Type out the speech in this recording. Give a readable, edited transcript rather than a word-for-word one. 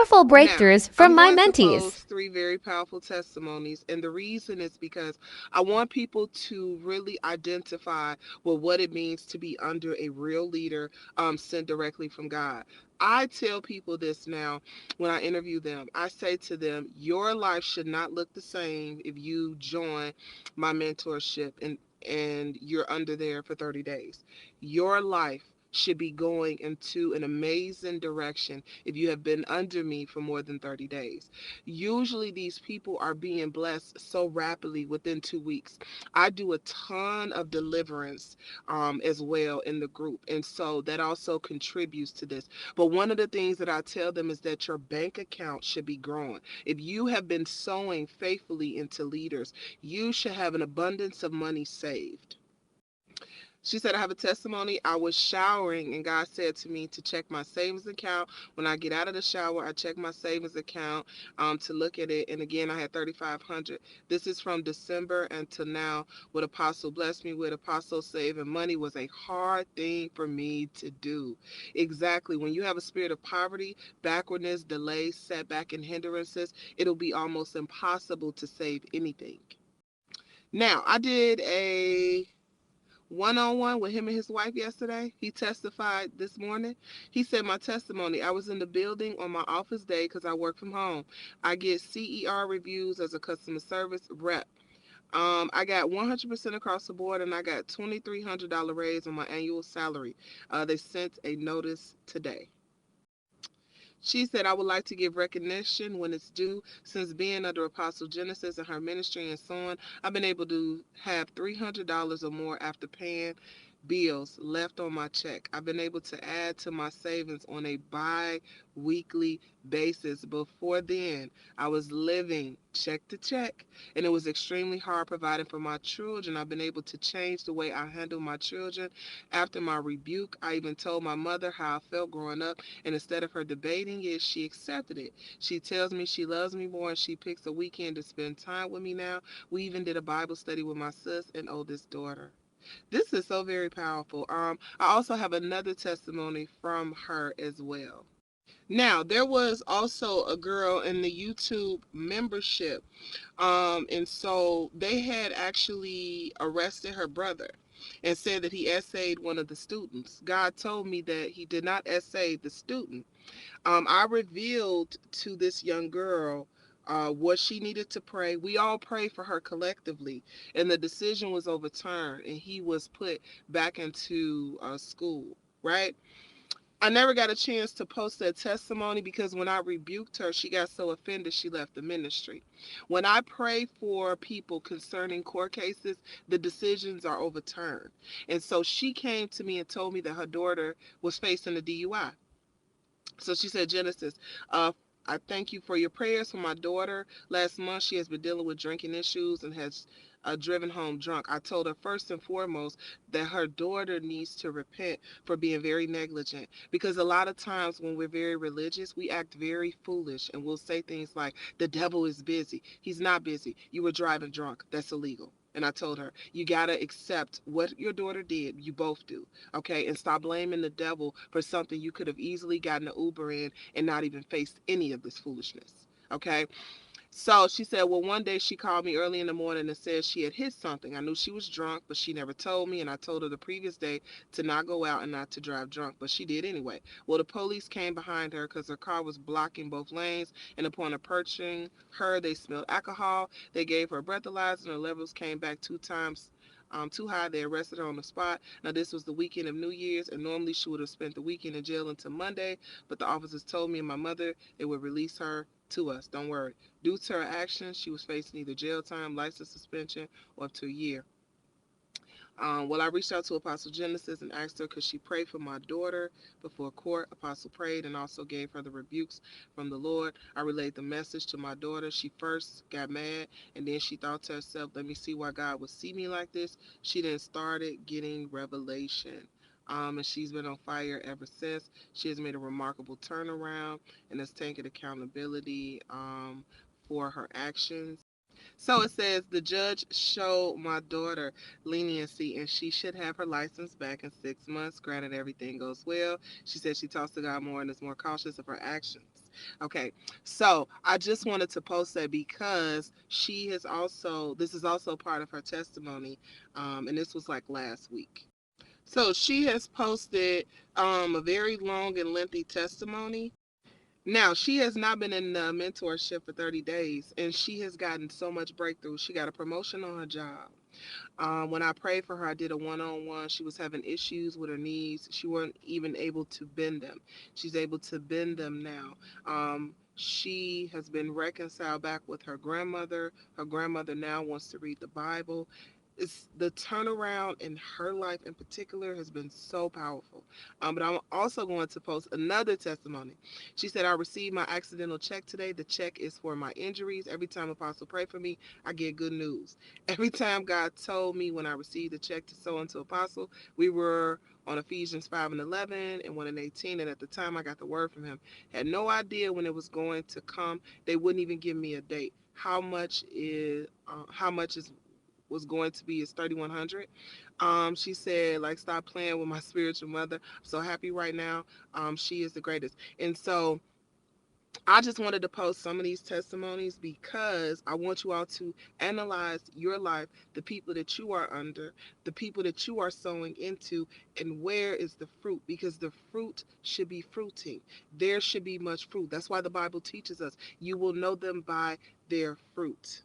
powerful Now, breakthroughs from I'm my going to pose mentees. three very powerful testimonies, and the reason is because I want people to really identify what it means to be under a real leader sent directly from God. I tell people this now when I interview them. I say to them, your life should not look the same if you join my mentorship and you're under there for 30 days. Your life should be going into an amazing direction if you have been under me for more than 30 days. Usually, these people are being blessed so rapidly within 2 weeks. I do a ton of deliverance as well in the group, and so that also contributes to this. But one of the things that I tell them is that your bank account should be growing. If you have been sowing faithfully into leaders, you should have an abundance of money saved. She said, I have a testimony. I was showering, and God said to me to check my savings account. When I get out of the shower, I check my savings account to look at it. And again, I had 3,500. This is from December until now. What Apostle blessed me with, Apostle saving money was a hard thing for me to do. Exactly. When you have a spirit of poverty, backwardness, delay, setback, and hindrances, it'll be almost impossible to save anything. Now, I did a one-on-one with him and his wife yesterday. He testified this morning. He said, my testimony, I was in the building on my office day because I work from home. I get CER reviews as a customer service rep. I got 100% across the board, and I got $2,300 raise on my annual salary. They sent a notice today. She said, I would like to give recognition when it's due. Since being under Apostle Genesis and her ministry and so on, I've been able to have $300 or more after paying bills left on my check. I've been able to add to my savings on a bi-weekly basis. Before then, I was living check to check, and it was extremely hard providing for my children. I've been able to change the way I handle my children. After my rebuke, I even told my mother how I felt growing up, and instead of her debating it, she accepted it. She tells me she loves me more, and she picks a weekend to spend time with me now. We even did a Bible study with my sis and oldest daughter. This is so very powerful. I also have another testimony from her as well. Now, there was also a girl in the YouTube membership, and so they had actually arrested her brother and said that he essayed one of the students. God told me that he did not essay the student. I revealed to this young girl what she needed to pray. We all prayed for her collectively, and the decision was overturned, and he was put back into school, right? I never got a chance to post that testimony because when I rebuked her, she got so offended she left the ministry. When I pray for people concerning court cases, the decisions are overturned. And so she came to me and told me that her daughter was facing a DUI. So she said, Genesis, I thank you for your prayers for my daughter. Last month, she has been dealing with drinking issues and has driven home drunk. I told her first and foremost that her daughter needs to repent for being very negligent. Because a lot of times when we're very religious, we act very foolish and we'll say things like, the devil is busy. He's not busy. You were driving drunk. That's illegal. And I told her, you got to accept what your daughter did. You both do. Okay. And stop blaming the devil for something you could have easily gotten an Uber in and not even faced any of this foolishness. Okay. So she said, well, one day she called me early in the morning and said she had hit something. I knew she was drunk, but she never told me. And I told her the previous day to not go out and not to drive drunk, but she did anyway. Well, the police came behind her because her car was blocking both lanes. And upon approaching her, they smelled alcohol. They gave her a breathalyzer, and her levels came back 2 times too high. They arrested her on the spot. Now, this was the weekend of New Year's, and normally she would have spent the weekend in jail until Monday. But the officers told me and my mother they would release her to us. Don't worry. Due to her actions, she was facing either jail time, license suspension, or up to a year. Well, I reached out to Apostle Genesis and asked her could she pray for my daughter before court. Apostle prayed and also gave her the rebukes from the Lord. I relayed the message to my daughter. She first got mad and then she thought to herself, let me see why God would see me like this. She then started getting revelation. And she's been on fire ever since. She has made a remarkable turnaround and has taken accountability for her actions. So it says the judge showed my daughter leniency and she should have her license back in 6 months, granted everything goes well. She said she talks to God more and is more cautious of her actions. Okay, so I just wanted to post that because this is also part of her testimony, and this was like last week. So she has posted a very long and lengthy testimony. Now, she has not been in the mentorship for 30 days, and she has gotten so much breakthrough. She got a promotion on her job. When I prayed for her, I did a one-on-one. She was having issues with her knees. She wasn't even able to bend them. She's able to bend them now. She has been reconciled back with her grandmother. Her grandmother now wants to read the Bible. It's the turnaround in her life in particular has been so powerful. But I'm also going to post another testimony. She said, I received my accidental check today. The check is for my injuries. Every time Apostle pray for me, I get good news. Every time God told me when I received the check to sow into Apostle, we were on Ephesians 5 and 11 and 1 and 18. And at the time I got the word from him, had no idea when it was going to come. They wouldn't even give me a date. How much is was going to be is 3,100. She said, like, stop playing with my spiritual mother. I'm so happy right now. She is the greatest. And so I just wanted to post some of these testimonies because I want you all to analyze your life, the people that you are under, the people that you are sowing into, and where is the fruit? Because the fruit should be fruiting. There should be much fruit. That's why the Bible teaches us you will know them by their fruit.